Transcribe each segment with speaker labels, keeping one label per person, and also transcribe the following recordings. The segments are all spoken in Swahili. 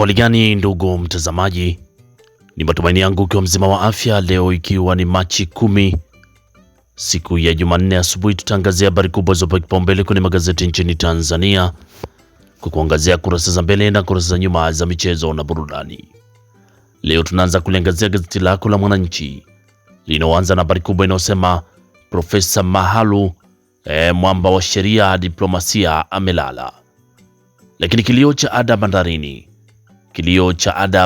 Speaker 1: Hali gani ndugu mtazamaji, ni matumaini yangu ukiwa mzima wa afya. Leo ikiwa ni Machi 10 siku ya Jumanne asubuhi, tutaangazia habari kubwa zopa kipaumbele kwenye magazeti nchini Tanzania kwa kuangazia kurasa za mbele na kurasa za nyuma za michezo na burudani. Leo tunaanza kuliangazia gazeti lako la Mwananchi linaoanza na habari kubwa inayosema Profesa Mahalu mwamba wa sheria diplomasia amelala. Lakini kilio cha ada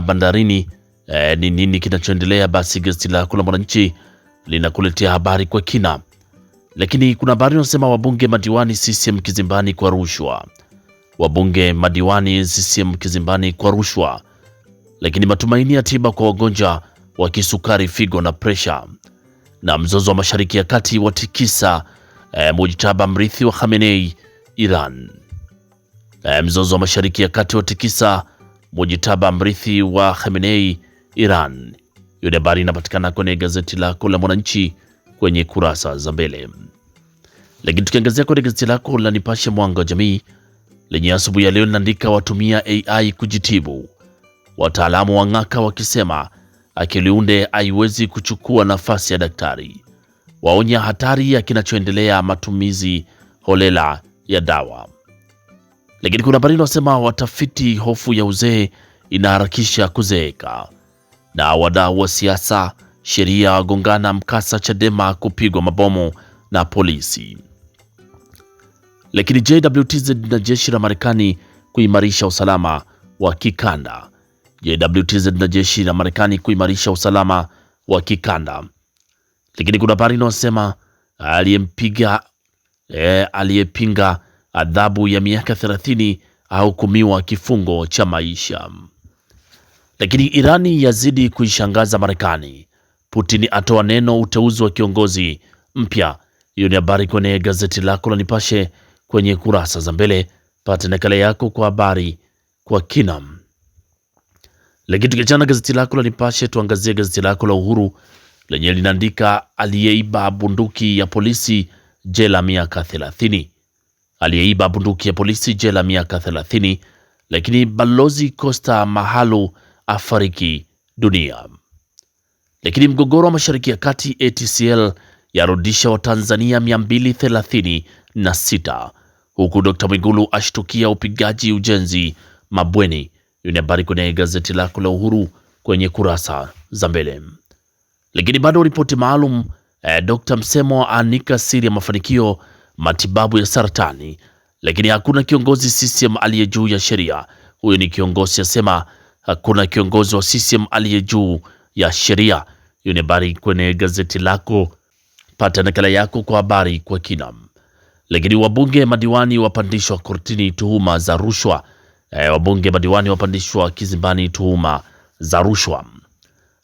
Speaker 1: bandarini, ni nini kinachoendelea? Basi gazeti lako la Mwananchi linakuletea habari kwa kina. Lakini kuna habari inasema wabunge madiwani CCM kizimbani kwa rushwa. Lakini matumaini ya tiba kwa wagonjwa wa kisukari, figo na presha. Na mzozo wa Mashariki ya Kati watikisa Mujtaba mrithi wa Khamenei Iran. Mzozo wa Mashariki ya Kati watikisa Mujtaba mrithi wa Khamenei Iran. Hiyo habari inapatikana kwenye gazeti lako la Mwananchi kwenye kurasa za mbele. Lakini tukiangazia kwenye gazeti lako la Nipashe Mwanga wa Jamii lenye asubuhi ya leo linaandika watumia AI kujitibu. Wataalamu wa ng'aka wakisema akili unde haiwezi kuchukua nafasi ya daktari. Waonya hatari ya kinachoendelea matumizi holela ya dawa. Lakini kuna habari inasema watafiti hofu ya uzee inaharakisha kuzeeka. Na wadau wa siasa sheria wagongana mkasa Chadema kupigwa mabomu na polisi. Lakini JWTZ na jeshi la Marekani kuimarisha usalama wa kikanda. Lakini kuna habari inayosema aliyepinga adhabu ya miaka 30 ahukumiwa kifungo cha maisha. Lakini Irani yazidi kuishangaza Marekani. Putin atoa neno uteuzi wa kiongozi mpya. Hiyo ni habari kwenye gazeti lako la Nipashe kwenye kurasa za mbele. Pata nakala yako kwa habari kwa kina. Lakini tukiachana gazeti lako la Nipashe, tuangazie gazeti lako la Uhuru lenye linaandika aliyeiba bunduki ya polisi jela miaka 30. Lakini Balozi Costa Mahalu afariki dunia. Lakini mgogoro wa Mashariki ya Kati ATCL yarudisha Watanzania 236 huku Dr. Mwigulu ashtukia upigaji ujenzi mabweni. Hiyo ni habari kwenye gazeti lako la Uhuru kwenye kurasa za mbele. Lakini bado ripoti maalum Dr. Msemo anika siri ya mafanikio matibabu ya saratani. Lakini hakuna kiongozi CCM aliye juu ya sheria. Huyo ni kiongozi asema hakuna kiongozi wa CCM aliye juu ya sheria. Hiyo ni habari kwenye gazeti lako, pata nakala yako kwa habari kwa kina. Lakini wabunge madiwani wapandishwa kortini tuhuma za rushwa. Wabunge madiwani wapandishwa kizimbani tuhuma za rushwa.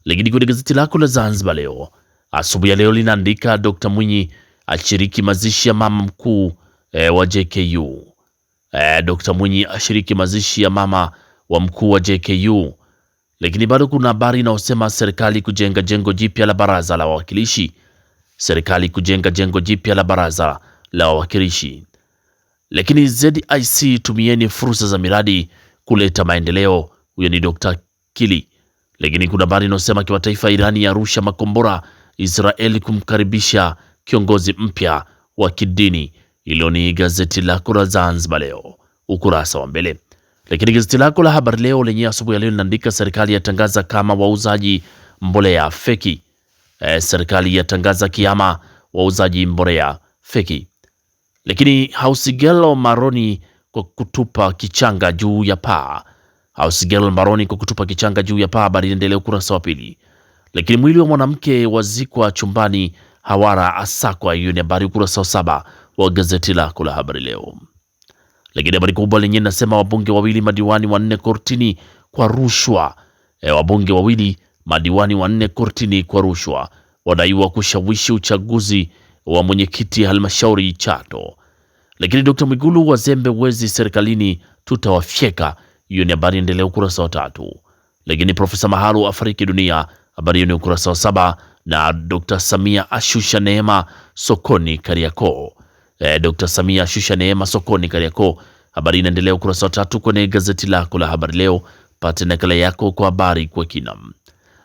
Speaker 1: Lakini kwenye gazeti lako la Zanzibar Leo asubuhi ya leo linaandika Dr. Mwinyi ashiriki mazishi ya mama mkuu wa JKU. Dr. Mwinyi ashiriki mazishi ya mama wa mkuu wa JKU. Lakini bado kuna habari inayosema serikali kujenga jengo jipya la baraza la wawakilishi. Lakini ZIC tumieni fursa za miradi kuleta maendeleo. Huyo ni Dr. Kili. Lakini kuna habari inayosema kimataifa, Irani yarusha makombora Israeli kumkaribisha kiongozi mpya wa kidini. Hilo ni gazeti lako la Zanzibar Leo ukurasa wa mbele. Lakini gazeti lako la Habari Leo lenye asubuhi ya leo linaandika serikali yatangaza kama wauzaji mbolea feki. Serikali yatangaza kiama wauzaji mbolea feki. Lakini Hausigelo Maroni kwa kutupa kichanga juu ya paa. Habari inaendelea ukurasa wa pili. Lakini mwili wa mwanamke wazikwa chumbani Hawara asakwa. Hiyo ni habari ukurasa wa 7 wa gazeti lako la Habari Leo. Lakini habari kubwa lenyewe nasema wabunge wawili madiwani wanne kortini kwa rushwa. Wadaiwa kushawishi uchaguzi wa mwenyekiti halmashauri Chato. Lakini Dr. Mwigulu wazembe wezi serikalini tutawafyeka. Hiyo ni habari endelea ukurasa wa 3. Lakini Profesa Mahalu afariki dunia. Habari hiyo ni ukurasa wa 7. Na Dr. Samia ashusha neema sokoni Kariakoo. Dr. Samia ashusha neema sokoni Kariakoo. Habari inaendelea ukurasa wa 3 kwenye gazeti lako la Habari Leo. pate nakala yako kwa habari kwa kina.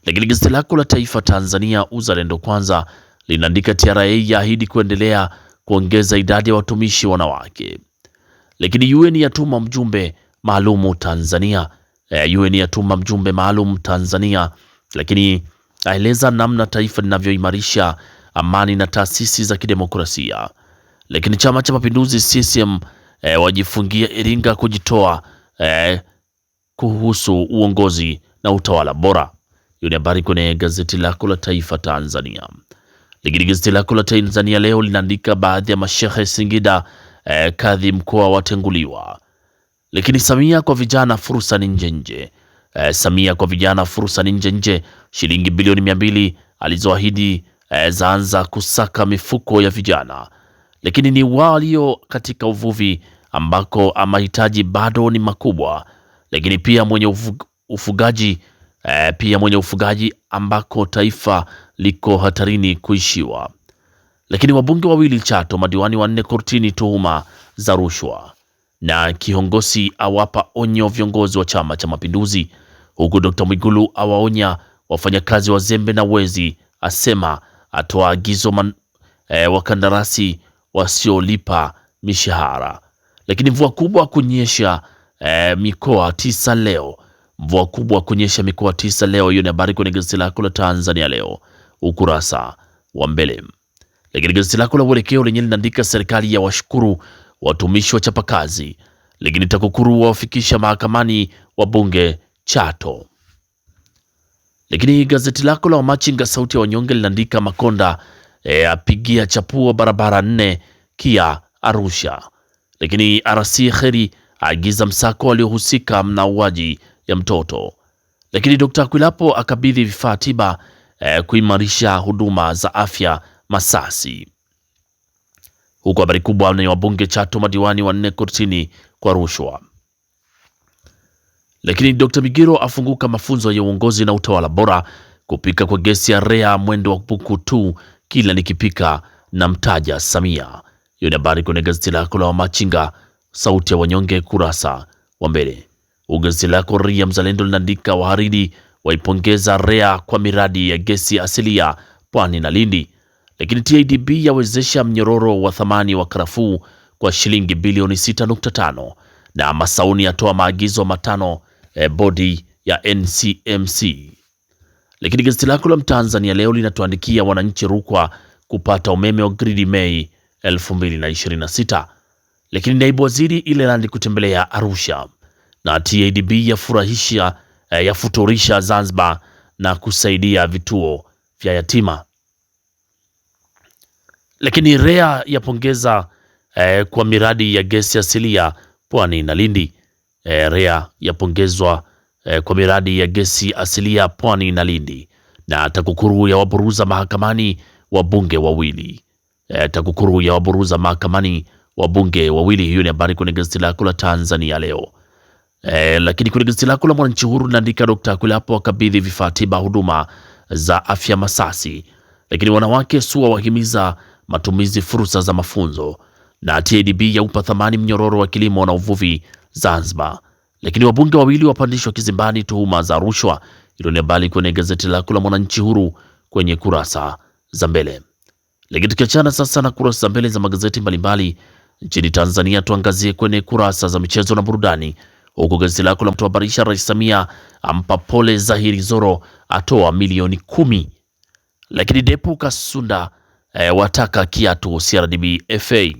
Speaker 1: Lakini gazeti lako la Taifa Tanzania Uzalendo Kwanza linaandika TRA yaahidi kuendelea kuongeza idadi ya watumishi wanawake. Lakini UN yatuma mjumbe maalum Tanzania. UN yatuma mjumbe maalum Tanzania, lakini aeleza namna taifa linavyoimarisha amani na taasisi za kidemokrasia. Lakini Chama cha Mapinduzi CCM wajifungia Iringa kujitoa kuhusu uongozi na utawala bora. Hiyo ni habari kwenye gazeti lako la Taifa Tanzania. Lakini gazeti lako la Tanzania Leo linaandika baadhi ya mashehe Singida kadhi mkoa watenguliwa. Lakini Samia kwa vijana fursa ni nje. Samia kwa vijana fursa ni nje. Shilingi bilioni 200 alizoahidi zaanza kusaka mifuko ya vijana. Lakini ni walio katika uvuvi ambako mahitaji bado ni makubwa. Lakini pia mwenye ufugaji ambako taifa liko hatarini kuishiwa. Lakini wabunge wawili Chato, madiwani 4 kortini tuhuma za rushwa. Na kiongozi awapa onyo viongozi wa Chama cha Mapinduzi, huku Dr. Mwigulu awaonya wafanyakazi wazembe na wezi, asema atoa agizo wakandarasi wasiolipa mishahara. Lakini mvua kubwa kunyesha mikoa 9 leo. Mvua kubwa kunyesha mikoa 9 leo. Hiyo ni habari kwenye gazeti lako la Tanzania Leo ukurasa wa mbele. Lakini gazeti lako la Uelekeo lenyewe linaandika serikali ya washukuru watumishi wa chapakazi. Lakini TAKUKURU wafikisha mahakamani wabunge Chato. Lakini gazeti lako la Wamachinga sauti ya wanyonge linaandika Makonda apigia chapuo barabara 4 Kia Arusha. Lakini RC Kheri agiza msako waliohusika na mauaji ya mtoto. Lakini Dr. Kwilapo akabidhi vifaa tiba kuimarisha huduma za afya Masasi. Huko habari kubwa ni wabunge Chato, madiwani 4 kortini kwa rushwa. Lakini Dr. Migiro afunguka mafunzo ya uongozi na utawala bora. Kupika kwa gesi ya REA mwendo wa buku tu kila nikipika na mtaja Samia. Hiyo ni habari kwenye gazeti lako la Wamachinga sauti ya wanyonge kurasa wa mbele. Gazeti lako Ria Mzalendo linaandika wahariri waipongeza REA kwa miradi ya gesi asilia Pwani na Lindi. Lakini TADB yawezesha mnyororo wa thamani wa karafuu kwa shilingi bilioni 6.5 na Masauni yatoa maagizo 5 bodi ya NCMC. Lakini gazeti lako la Mtanzania Leo linatuandikia wananchi Rukwa kupata umeme wa gridi Mei 2026. Lakini naibu waziri Ireland kutembelea Arusha. Na TADB yafuturisha Zanzibar na kusaidia vituo vya yatima. Lakini REA yapongeza kwa miradi ya gesi asilia Pwani na Lindi. REA yapongezwa kwa miradi ya gesi asilia Pwani na Lindi. Na TAKUKURU ya waburuza mahakamani wabunge wawili. TAKUKURU ya waburuza mahakamani wabunge wawili. Hiyo ni habari kwenye gazeti lako la Tanzania Leo. Lakini kwenye gazeti lako la Mwananchi Huru linaandika Dr. Kwilapo akabidhi vifaa tiba huduma za afya Masasi. Lakini wanawake SUA wahimiza matumizi fursa za mafunzo. Na TADB yaupa thamani mnyororo wa kilimo na uvuvi Zanzibar. Lakini wabunge wawili wapandishwa kizimbani tuhuma za rushwa. Hilo ni habari kwenye gazeti lako la Mwananchi Huru kwenye kurasa za mbele. Lakini tukiachana sasa na kurasa za mbele za magazeti mbalimbali nchini Tanzania, tuangazie kwenye kurasa za michezo na burudani. Huko gazeti lako la mtuhabarisha Rais Samia ampa pole Zahiri Zoro atoa milioni 10. Lakini Depu Kasunda wataka kiatu CRDB FA.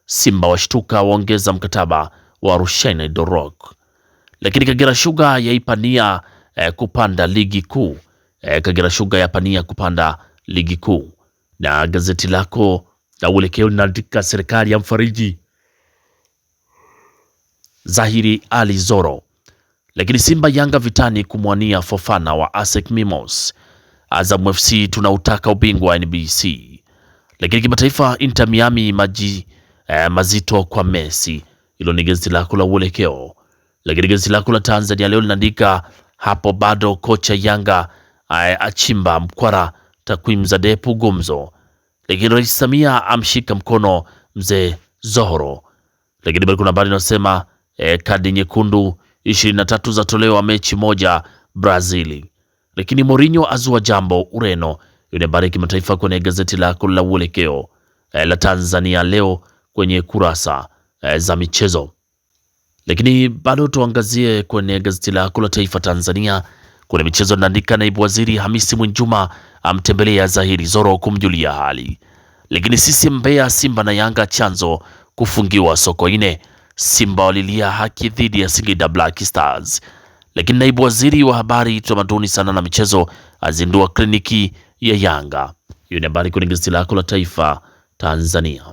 Speaker 1: Simba washtuka waongeza mkataba wa Rushaine Dorok. Lakini Kagera Sugar yaipania kupanda ligi kuu. Kagera Sugar yapania kupanda ligi kuu. Na gazeti lako la Uelekeo linaandika serikali ya mfariji Zahiri Ali Zoro. Lakini Simba Yanga vitani kumwania Fofana wa ASEC Mimos. Azam FC tunautaka ubingwa wa NBC. Lakini kimataifa Inter Miami mazito kwa Messi. Hilo ni gazeti lako la Uelekeo. Lakini gazeti lako la Tanzania Leo linaandika hapo bado kocha Yanga achimba mkwara takwimu za Depu gumzo. Lakini Rais Samia amshika mkono mzee Zohoro. Lakini bado kuna habari inasema kadi nyekundu 23 zatolewa mechi moja Brazili. Lakini Mourinho azua jambo Ureno. Hiyo ni habari ya kimataifa kwenye gazeti lako la Uelekeo la Tanzania leo kwenye kurasa za michezo. Lakini bado tuangazie kwenye gazeti lako la Taifa Tanzania kwenye michezo, naandika naibu waziri Hamisi Mwinjuma amtembelea Zahiri Zoro kumjulia hali. Lakini sisi Mbeya, Simba na Yanga chanzo kufungiwa Sokoine. Simba walilia haki dhidi ya Singida Black Stars. Lakini naibu waziri wa habari, utamaduni, sana na michezo azindua kliniki ya Yanga. Hiyo ni habari kwenye gazeti lako la Taifa Tanzania.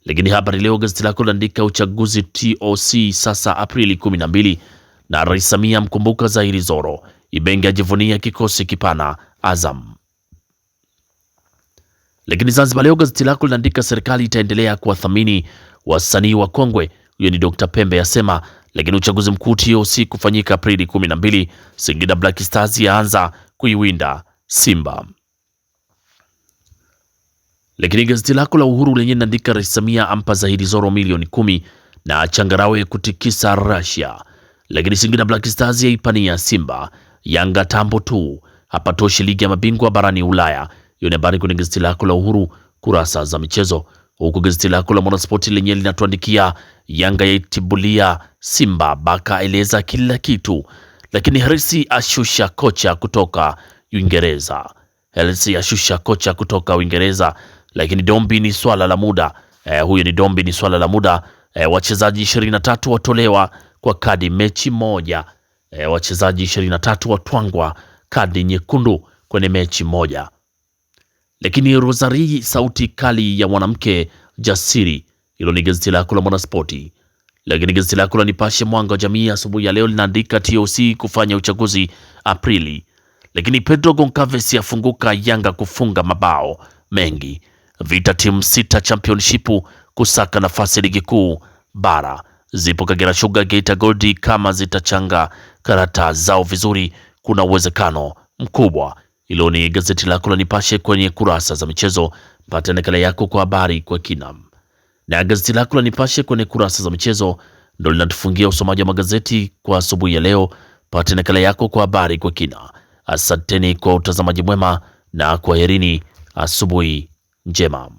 Speaker 1: Lakini habari leo gazeti lako laandika uchaguzi TOC sasa Aprili 12 na Rais Samia mkumbuka Zahiri Zoro. Ibenge ajivunia kikosi kipana Azam. Lakini Zanzibar leo gazeti lako linaandika serikali itaendelea kuwathamini wasanii wa kongwe. Huyo ni Dr. Pembe asema. Lakini uchaguzi mkuu TOC kufanyika Aprili 12. Singida Black Stars yaanza kuiwinda Simba. Lakini gazeti lako la Uhuru lenye linaandika Rais Samia ampa Zahiri Zoro milioni 10 na changarawe kutikisa Russia. Lakini Singida Black Stars yaipania Simba. Yanga tambo tu hapatoshi ligi ya mabingwa barani Ulaya. Hiyo ni habari kwenye gazeti lako la Uhuru kurasa za michezo, huku gazeti lako la Mwanaspoti lenye linatuandikia Yanga yaitibulia Simba, Baka eleza kila kitu. Lakini Hersi ashusha kocha kutoka Uingereza. Hersi ashusha kocha kutoka Uingereza. Lakini Dombi ni swala la muda. Huyo ni Dombi ni swala la muda. Wachezaji 23 watolewa kwa kadi mechi moja. Wachezaji 23 watwangwa kadi nyekundu kwenye mechi moja. Lakini Rosari sauti kali ya mwanamke jasiri. Hilo ni gazeti lako la Mwanaspoti. Lakini gazeti lako la Nipashe Mwanga wa Jamii asubuhi ya leo linaandika TOC kufanya uchaguzi Aprili. Lakini Pedro Goncalves afunguka Yanga kufunga mabao mengi. Vita timu 6 championship kusaka nafasi ligi kuu bara. Zipo Kagera Sugar, Geita Gold, kama zitachanga karata zao vizuri kuna uwezekano mkubwa. Hilo ni gazeti lako la Nipashe kwenye kurasa za michezo. Pata nakala yako kwa habari kwa kina. Na gazeti lako la Nipashe kwenye kurasa za michezo ndio linatufungia usomaji wa magazeti kwa asubuhi ya leo. Pata nakala yako kwa habari kwa kina. Asanteni kwa utazamaji mwema na kwaherini, asubuhi njema.